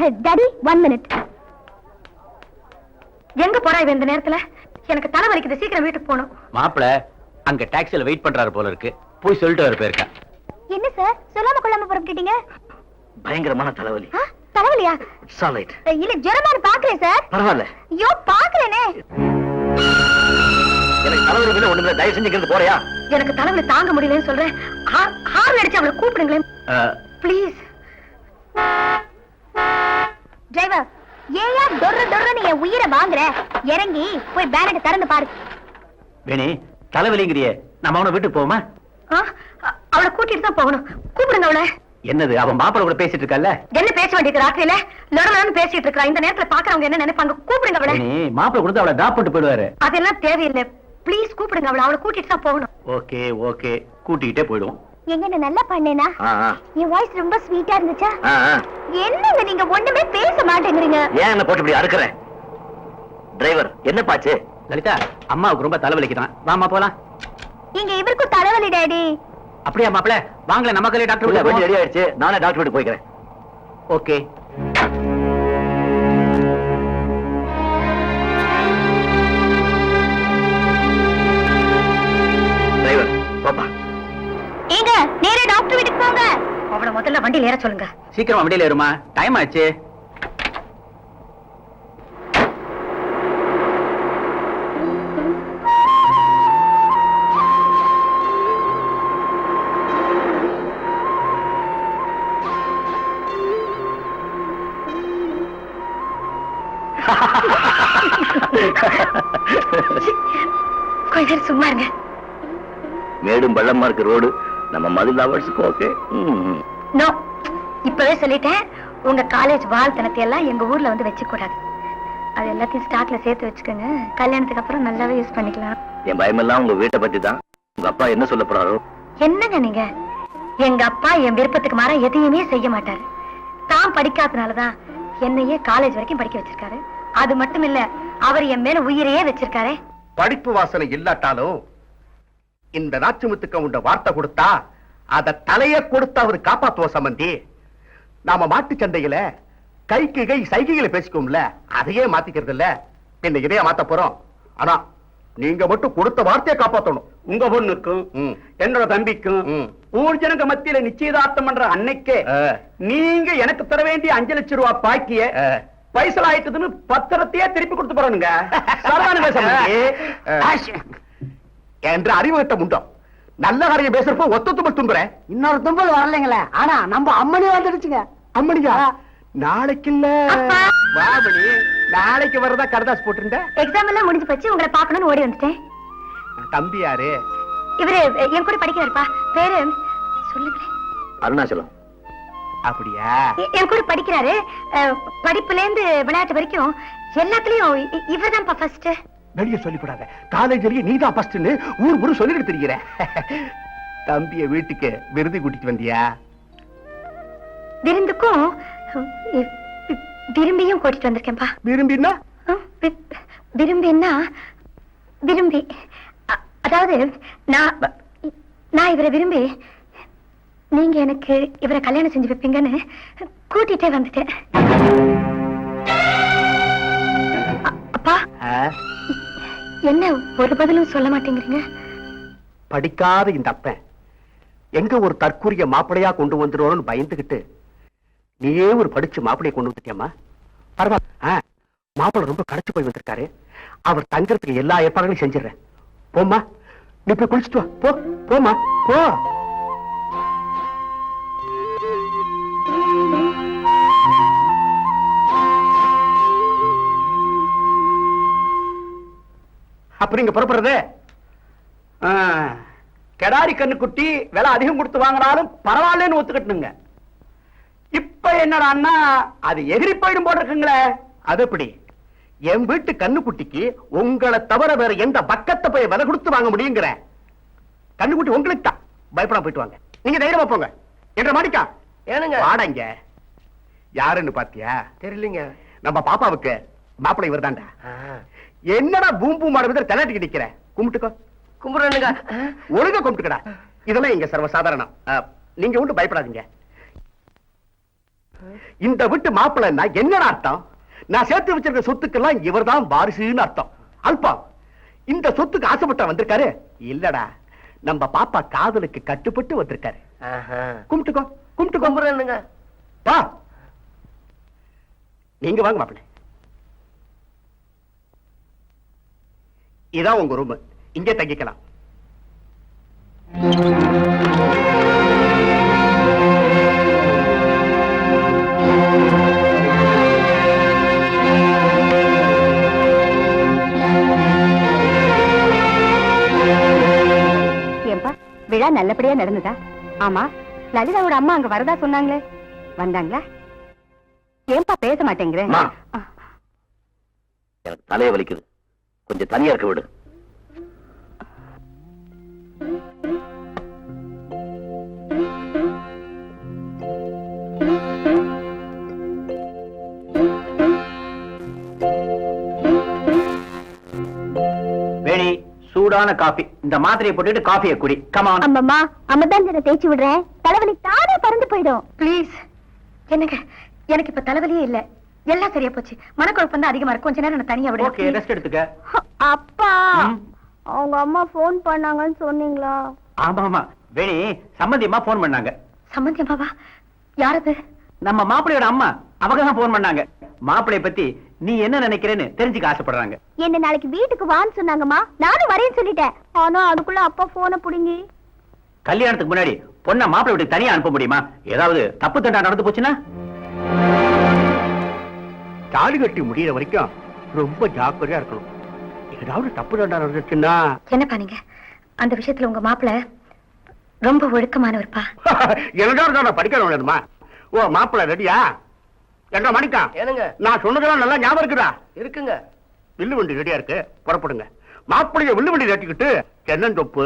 minute, Daddy. 1 minute. எங்க போறா இவ இந்த நேரத்துல? எனக்கு தலை வலிக்குது, சீக்கிரம் வீட்டுக்கு போகணும். மாப்பிள அங்க டாக்ஸில வெயிட் பண்றாரு போல இருக்கு, போய் சொல்லிட்டு வர போயிருக்கா. என்ன சார் சொல்லாம கொள்ளாம புறப்பட்டுட்டீங்க? பயங்கரமான தலைவலி. தலைவலியா? It's all right. இல்ல ஜெரமான் பாக்குறேன் சார். பரவாயில்ல. ஐயோ பாக்குறேனே. எனக்கு தலைவலி இல்ல, ஒண்ணுமே. தயவு செஞ்சு இங்க போறியா? எனக்கு தலைவலி தாங்க முடியலன்னு சொல்றேன். ஹார்ன் அடிச்சு அவளை கூப்பிடுங்களேன் ப்ளீஸ். டிரைவர், ஏயா டொர்னு என் உயிரை வாங்குற? இறங்கி போய் பேனட் திறந்து பாரு. வேணி தலைவலிங்கிறியே, நம்ம அவனை வீட்டுக்கு போவோமா? அவளை கூட்டிட்டு தான் போகணும். கூப்பிடுங்க அவளை. என்னது, அவன் மாப்பிள கூட பேசிட்டு இருக்கல்ல? என்ன பேச வேண்டியது? ராத்திரியில லொடலன்னு பேசிட்டு இருக்கா. இந்த நேரத்துல பாக்குறவங்க என்ன நினைப்பாங்க? கூப்பிடுங்க அவளை. மாப்பிள கொடுத்து அவளை டிராப் பண்ணிட்டு போயிடுவாரு. அதெல்லாம் தேவையில்லை. ப்ளீஸ் கூப்பிடுங்க அவளை. அவளை கூட்டிட்டு தான் போகணும். ஓகே ஓகே, கூட்டிகிட்டே போயிடுவோம். எங்க நல்லா பண்ணேனா? என் வாய்ஸ் ரொம்ப ஸ்வீட்டா இருந்துச்சா? என்னங்க நீங்க ஒண்ணுமே பேச மாட்டேங்கிறீங்க? ஏன் என்ன போட்டு இப்படி அறுக்குறேன்? டிரைவர், என்ன பாச்சு? லலிதா, அம்மாவுக்கு ரொம்ப தலைவலிக்குதான், வாமா போலாம். இங்க இவருக்கும் தலைவலி டாடி. அப்படியா மாப்பிள? வாங்கல, நமக்கு டாக்டர் உள்ள வண்டி ரெடி ஆயிடுச்சு, நானே டாக்டர் வீட்டுக்கு போய்க்கிறேன். ஓகே. டிரைவர், பாப்பா. ஏங்க நேரா டாக்டர் வீட்டுக்கு போங்க. அவளை முதல்ல வண்டியில ஏற சொல்லுங்க. சீக்கிரமா வண்டியில ஏறுமா, டைம் ஆச்சு. கொஞ்ச நேரம் சும்மா இருங்க. மேடும் பள்ளமா இருக்க ரோடு, நம்ம மதில் லவர்ஸ்க்கு ஓகே. நோ, இப்பவே சொல்லிட்டேன். உங்க காலேஜ் வாழ்த்தனத்தை எல்லாம் எங்க ஊர்ல வந்து வச்சுக்க கூடாது. அது எல்லாத்தையும் ஸ்டாக்ல சேர்த்து வச்சுக்கோங்க. கல்யாணத்துக்கு அப்புறம் நல்லாவே யூஸ் பண்ணிக்கலாம். என் பயமெல்லாம் உங்க வீட்டை பத்தி தான். உங்க அப்பா என்ன சொல்ல போறாரோ? என்னங்க நீங்க? எங்க அப்பா என் விருப்பத்துக்கு மாற எதையுமே செய்ய மாட்டாரு. தான் படிக்காதனாலதான் என்னையே காலேஜ் வரைக்கும் படிக்க வச்சிருக்காரு. அது மட்டும் இல்ல, அவர் என் மேல உயிரையே வச்சிருக்காரு. படிப்பு வாசனை இல்லாட்டாலும் இந்த நாச்சுமுத்துக்க உண்ட வார்த்தை கொடுத்தா அத தலைய கொடுத்து அவரு காப்பாத்துவ சம்பந்தி. நாம மாட்டு சந்தையில கைக்கு கை சைகைகளை பேசிக்கோம்ல, அதையே மாத்திக்கிறது இல்ல. பின்ன இதைய மாத்த போறோம். ஆனா நீங்க மட்டும் கொடுத்த வார்த்தையை காப்பாத்தணும். உங்க பொண்ணுக்கும் என்னோட தம்பிக்கும் ஊர் ஜனங்க மத்தியில நிச்சயதார்த்தம் பண்ற அன்னைக்கே நீங்க எனக்கு தர வேண்டிய 5 லட்சம் ரூபாய் பாக்கிய பைசல் ஆயிட்டதுன்னு பத்திரத்தையே திருப்பி கொடுத்து போறோனுங்க. என்ற அறிவுகட்ட முண்டம். நல்ல காரியம் பேசுறப்போ ஒத்த தும்பல் தும்புற. இன்னொரு தும்பல் வரலைங்களே, ஆனா நம்ம அம்மனி வந்துடுச்சுங்க. அம்மனியா? நாளைக்கு இல்ல, வாபடி நாளைக்கு வரதா கடதாஸ் போட்டிருந்த. எக்ஸாம் எல்லாம் முடிஞ்சு போச்சு, உங்களை பாக்கணும்னு ஓடி வந்துட்டேன். தம்பி யாரு? இவரு என் கூட படிக்கிறாருப்பா. பேரு சொல்லுங்களேன். அருணாச்சலம். அப்படியா? என் கூட படிக்கிறாரு. படிப்புல இருந்து விளையாட்டு வரைக்கும் எல்லாத்துலயும் இவர்தான்ப்பா ஃபர்ஸ்ட். வெளிய சொல்லிவிடாத, காலேஜ்லயே நீதான் ஃபர்ஸ்ட்னு ஊர் ஊரு சொல்லிட்டு தெரிகிற. தம்பிய வீட்டுக்கு விருது கூட்டிட்டு வந்தியா? விருந்துக்கும் விரும்பியும் கூட்டிட்டு வந்திருக்கேன்ப்பா. விரும்பினா? விரும்பின்னா விரும்பி, அதாவது நான் இவரை விரும்பி நீங்க எனக்கு இவரை கல்யாணம் செஞ்சு வைப்பீங்கன்னு கூட்டிட்டே வந்துட்டேன். அப்பா, என்ன ஒரு பதிலும் சொல்ல மாட்டேங்கிறீங்க? படிக்காத இந்த அப்பன் எங்க ஒரு தற்கூரிய மாப்பிளையா கொண்டு வந்துருவோம்னு பயந்துகிட்டு நீயே ஒரு படிச்சு மாப்பிளைய கொண்டு வந்துட்டியம்மா. பரவாயில்ல, மாப்பிள்ளை ரொம்ப கடைச்சு போய் வந்திருக்காரு. அவர் தங்கறதுக்கு எல்லா ஏற்பாடுகளையும் செஞ்சிடறேன். போம்மா, நீ போய் குளிச்சுட்டு வா. போ, போமா, போ. அப்புறம் இங்க புறப்படுறது கெடாரி கண்ணு குட்டி விலை அதிகம் கொடுத்து வாங்கினாலும் பரவாயில்லன்னு ஒத்துக்கட்டுங்க. இப்ப என்னடான்னா அது எகிரி போயிடும் போல இருக்குங்களே. அது எப்படி? என் வீட்டு கண்ணுக்குட்டிக்கு உங்களை தவிர வேற எந்த பக்கத்தை போய் விலை கொடுத்து வாங்க முடியுங்கிற? கண்ணுக்குட்டி உங்களுக்கு தான். பயப்படாம போயிட்டு வாங்க. நீங்க தைரியமா போங்க. என்ற மாடிக்கா ஏனுங்க வாடங்க. யாருன்னு பாத்தியா? தெரியலீங்க. நம்ம பாப்பாவுக்கு மாப்பிள்ளை இவர்தான்டா. என்னடா பூம் பூம் மாட விதர் தலையாட்டிக்கு நிக்கிற? கும்பிட்டுக்கோ. கும்பிடுறேனுங்க. ஒழுங்கா கும்பிட்டுக்கடா. இதெல்லாம் இங்க சர்வசாதாரணம். நீங்க ஒன்றும் பயப்படாதீங்க. இந்த வீட்டு மாப்பிள்ளைன்னா என்ன அர்த்தம்? நான் சேர்த்து வச்சிருக்க சொத்துக்கெல்லாம் இவர்தான் வாரிசுன்னு அர்த்தம். அல்பா, இந்த சொத்துக்கு ஆசைப்பட்ட வந்திருக்காரு இல்லடா, நம்ம பாப்பா காதலுக்கு கட்டுப்பட்டு வந்திருக்காரு. கும்பிட்டுக்கோ கும்பிட்டுக்கோ. வா, நீங்க வாங்க மாப்பிள்ளை. இதான் உங்க ரூம், இங்கே தங்கிக்கலாம். ஏன்பா, விழா நல்லபடியா நடந்ததா? ஆமா, லலிதாவோட அம்மா அங்க வரதா சொன்னாங்களே, வந்தாங்களா? ஏன்பா பேச மாட்டேங்கிற? எனக்கு தலையை வலிக்குது, கொஞ்சம் தனியா இருக்க விடு. வேணி, சூடான காபி. இந்த மாத்திரையை போட்டுட்டு காஃபியை குடி. கமான். அம்மம்மா, அம்மதான் தேய்ச்சி விடுறேன், தலைவலி தானே பறந்து போயிடும். ப்ளீஸ். என்னங்க, எனக்கு இப்ப தலைவலியே இல்ல, எல்லாம் சரியா போச்சு. மனக்குழப்பம் தான் அதிகமா இருக்கு, கொஞ்ச நேரம் நான் தனியா விடு. ஓகே, ரெஸ்ட் எடுத்துக்க. அப்பா, அவங்க அம்மா போன் பண்ணாங்கன்னு சொன்னீங்களா? ஆமா ஆமா வேணி, சம்மந்தி அம்மா போன் பண்ணாங்க. சம்மந்தி அம்மாவா? யாரது? நம்ம மாப்பிள்ளையோட அம்மா, அவங்க தான் போன் பண்ணாங்க. மாப்பிள்ளைய பத்தி நீ என்ன நினைக்கிறேன்னு தெரிஞ்சுக்க ஆசைப்படுறாங்க. என்ன நாளைக்கு வீட்டுக்கு வான்னு சொன்னாங்கம்மா, நானும் வரேன்னு சொல்லிட்டேன். ஆனா அதுக்குள்ள அப்பா போனை புடுங்கி. கல்யாணத்துக்கு முன்னாடி பொண்ண மாப்பிள்ளை வீட்டுக்கு தனியா அனுப்ப முடியுமா? ஏதாவது தப்பு தண்டா நடந்து போச்சுன்னா? தாலி கட்டி முடியற வரைக்கும் ரொம்ப ஜாக்கிரதையா இருக்கணும். ஏதாவது தப்பு தண்டா நடந்துச்சுன்னா. என்னப்பா நீங்க, அந்த விஷயத்துல உங்க மாப்பிள்ளை ரொம்ப ஒழுக்கமானவர்ப்பா. என்னடா படிக்கணுமா? ஓ, மாப்பிள்ளை ரெடியா? என்ன மணிக்கா? ஏனுங்க? நான் சொன்னதெல்லாம் நல்லா ஞாபகம் இருக்குதா? இருக்குங்க. வில்லு வண்டி ரெடியா இருக்கு, புறப்படுங்க. மாப்பிள்ளைய வில்லு வண்டி கட்டிக்கிட்டு தென்னந்தோப்பு,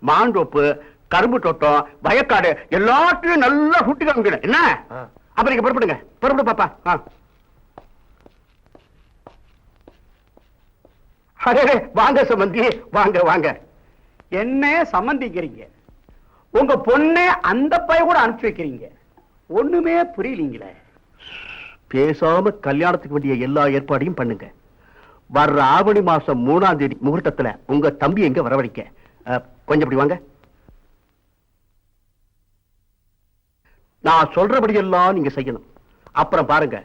மாந்தோப்பு, கரும்பு தோட்டம், வயக்காடு எல்லாத்தையும் நல்லா சுட்டி காமிக்கணும். என்ன? அப்ப நீங்க புறப்படுங்க. புறப்படு பாப்பா. வாங்க சம்பந்தி, வாங்க வாங்க. என்ன சம்மந்திக்கிறீங்க? உங்க பொண்ணே அந்த பைய கூட அனுப்பிச்சு வைக்கிறீங்க, ஒண்ணுமே புரியலீங்களே. பேசாம கல்யாணத்துக்கு வேண்டிய எல்லா ஏற்பாடையும் பண்ணுங்க. வர்ற ஆவணி மாசம் 3ஆம் தேதி முகூர்த்தத்துல உங்க தம்பி எங்க வரவழைக்க. கொஞ்சம் இப்படி வாங்க. நான் சொல்றபடி எல்லாம் நீங்க செய்யணும். அப்புறம் பாருங்க,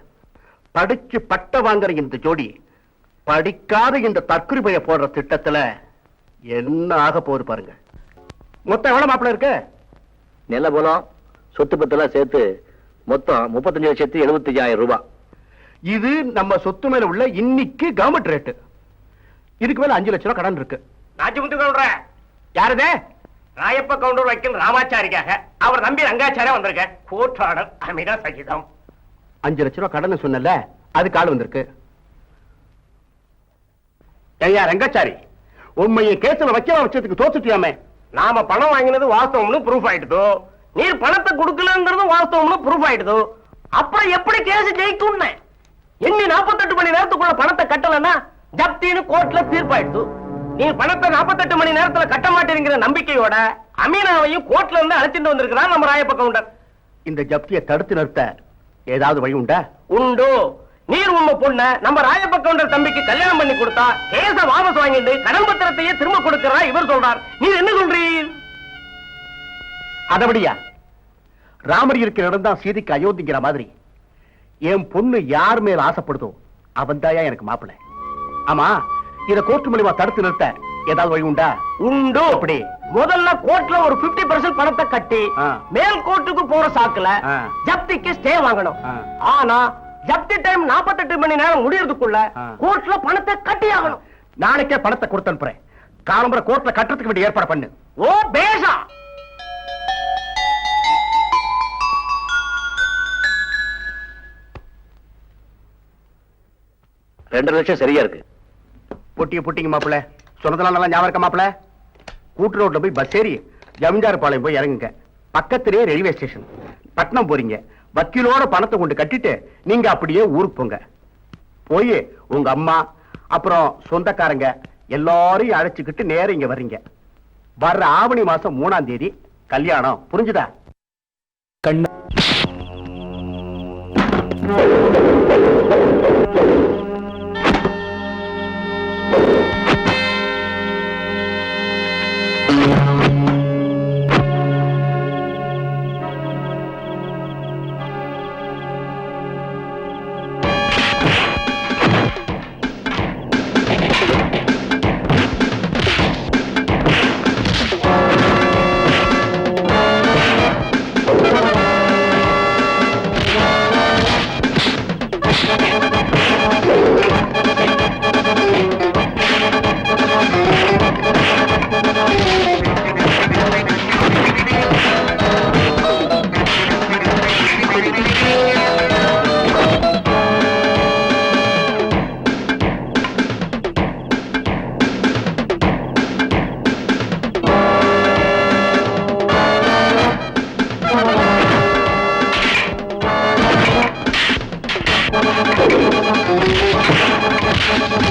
படிச்சு பட்ட வாங்குற இந்த ஜோடி படிக்காத இந்த தற்குறி பைய போடுற திட்டத்துல என்ன ஆக போகுது பாருங்க. மொத்தம் எவ்வளவு மாப்பிள்ள இருக்கு? நில போலம் சொத்து பத்தெல்லாம் சேர்த்து மொத்தம் 35,75,000 ரூபாய். இது நம்ம சொத்து மேல உள்ள இன்னைக்கு கவர்மெண்ட் ரேட்டு. இதுக்கு மேல 5 லட்சம் ரூபாய் கடன் இருக்கு. நாச்சிமுத்து கவுண்டர் யாருதே? ராயப்ப கவுண்டர் வைக்கல் ராமாச்சாரிக்காக அவர் நம்பி ரங்காச்சாரியா வந்திருக்க. Court order Ameera சகிதம். 5 லட்சம் ரூபாய் கடன் சொன்னல, அது கால் வந்திருக்கு. ஐயா ரங்காச்சாரி, உண்மையை கேஸ்ல வைக்க வச்சதுக்கு தோத்துட்டியாமே. நாம பணம் வாங்கினது வாஸ்தவம்னு ப்ரூஃப் ஆயிடுதோ, நீர் பணத்தை கொடுக்கலங்கிறது வாஸ்தவம்னு ப்ரூஃப் ஆயிடுதோ, அப்புறம் எப்படி கேஸ் ஜெயிக்கும்? எண்ணி 48 மணி நேரத்துக்குள்ள பணத்தை கட்டலன்னா ஜப்தின்னு கோர்ட்ல தீர்ப்பாயிடுது. நீ பணத்தை 48 மணி நேரத்துல கட்ட மாட்டேங்கிற நம்பிக்கையோட அமீனாவையும் கோர்ட்ல இருந்து அழைச்சிட்டு வந்திருக்கிறான் நம்ம ராயப்ப கவுண்டர். இந்த ஜப்தியை தடுத்து நிறுத்த ஏதாவது வழி உண்டா? உண்டு. நீர் உண்மை பொண்ண நம்ம ராயப்ப கவுண்டர் தம்பிக்கு கல்யாணம் பண்ணி கொடுத்தா கேஸ வாபஸ் வாங்கிட்டு கடன் பத்திரத்தையே திரும்ப கொடுக்கிறா இவர் சொல்றார். நீர் என்ன சொல்றீர்? அதபடியா? ராமர் இருக்கிற இடம் தான் சீதைக்கு அயோத்திங்கிற மாதிரி என் பொண்ணு யார் மேல ஆசைப்படுதோ அவன் தாயா எனக்கு மாப்பிள்ளை. ஆமா, இத கோர்ட் மூலமா தடுத்து நிறுத்த ஏதாவது வழி உண்டா? உண்டு. அப்படி முதல்ல கோர்ட்ல ஒரு 50% பணத்தை கட்டி மேல் கோர்ட்டுக்கு போற சாக்குல ஜப்திக்கு ஸ்டே வாங்கணும். ஆனா ஜப்தி டைம் 48 மணி நேரம் முடியறதுக்குள்ள கோர்ட்ல பணத்தை கட்டி ஆகணும். நாளைக்கே பணத்தை கொடுத்து அனுப்புறேன். காலம்பர கோர்ட்ல கட்டுறதுக்கு வேண்டிய ஏற்பாடு பண்ணு. ஓ பேஷா. $2 லட்சம் சரியா இருக்கு. பொட்டிய புட்டிங்க மாப்பிள்ள. சொன்னதெல்லாம் நல்லா ஞாபகம் இருக்க மாப்பிள்ள. கூட்டு ரோட்ல போய் பஸ் ஏறி ஜமீன்தார் பாளையம் போய் இறங்குங்க. பக்கத்திலேயே ரயில்வே ஸ்டேஷன். பட்னம் போறீங்க, வக்கீலோட பணத்தை கொண்டு கட்டிட்டு நீங்க அப்படியே ஊருக்கு போங்க. போய் உங்க அம்மா அப்புறம் சொந்தக்காரங்க எல்லாரையும் அழைச்சுக்கிட்டு நேரம் இங்க வர்றீங்க. வர்ற ஆவணி மாசம் 3ஆம் தேதி கல்யாணம். புரிஞ்சுதா? Thank you.